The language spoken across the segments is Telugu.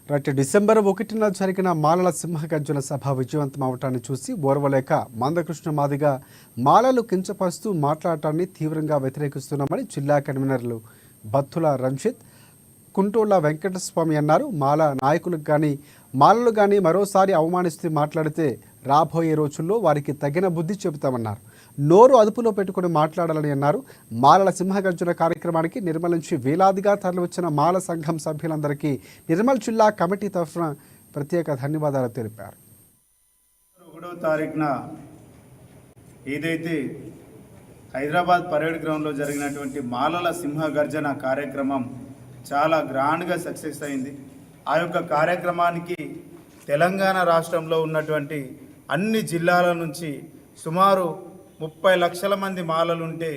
డిసెంబర్ 1న జరిగిన మాలల సింహగర్జన సభ విజయవంతం అవటాన్ని చూసి ఓర్వలేక మందకృష్ణ మాదిగా మాలలు కించపరుస్తూ మాట్లాడటాన్ని తీవ్రంగా వ్యతిరేకిస్తున్నామని జిల్లా కన్వీనర్లు బత్తుల రంజిత్, కుంటోళ్ల వెంకటస్వామి అన్నారు. మాల నాయకులకు కానీ మాలలు కానీ మరోసారి అవమానిస్తూ మాట్లాడితే రాబోయే రోజుల్లో వారికి తగిన బుద్ధి చెబుతామన్నారు. నోరు అదుపులో పెట్టుకుని మాట్లాడాలని అన్నారు. మాలల సింహగర్జన కార్యక్రమానికి నిర్మల్ నుంచి వేలాదిగా తరలివచ్చిన మాల సంఘం సభ్యులందరికీ నిర్మల్ జిల్లా కమిటీ తరఫున ప్రత్యేక ధన్యవాదాలు తెలిపారు. 1వ తారీఖున ఏదైతే హైదరాబాద్ పరేడ్ గ్రౌండ్లో జరిగినటువంటి మాలల సింహగర్జన కార్యక్రమం చాలా గ్రాండ్గా సక్సెస్ అయింది. ఆ యొక్క కార్యక్రమానికి తెలంగాణ రాష్ట్రంలో ఉన్నటువంటి అన్ని జిల్లాల నుంచి సుమారు 30 లక్షల మంది మాలలుంటే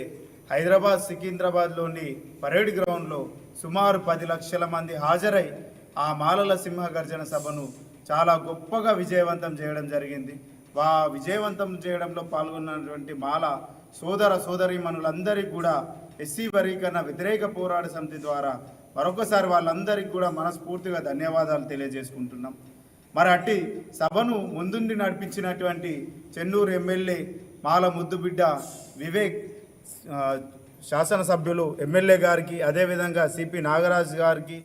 హైదరాబాద్ సికింద్రాబాద్లోని పరేడ్ గ్రౌండ్లో సుమారు 10 లక్షల మంది హాజరై ఆ మాలల సింహగర్జన సభను చాలా గొప్పగా విజయవంతం చేయడం జరిగింది. విజయవంతం చేయడంలో పాల్గొన్నటువంటి మాల సోదర సోదరీమణులందరికీ కూడా ఎస్సీ వర్గీకరణ వ్యతిరేక పోరాట సమితి ద్వారా మరొకసారి వాళ్ళందరికీ కూడా మనస్ఫూర్తిగా ధన్యవాదాలు తెలియజేసుకుంటున్నాం. మరి అట్టి సభను ముందుండి నడిపించినటువంటి చెన్నూరు ఎమ్మెల్యే మాల ముద్దుబిడ్డ వివేక్, శాసనసభ్యులు ఎమ్మెల్యే గారికి, అదేవిధంగా సిపి నాగరాజు గారికి,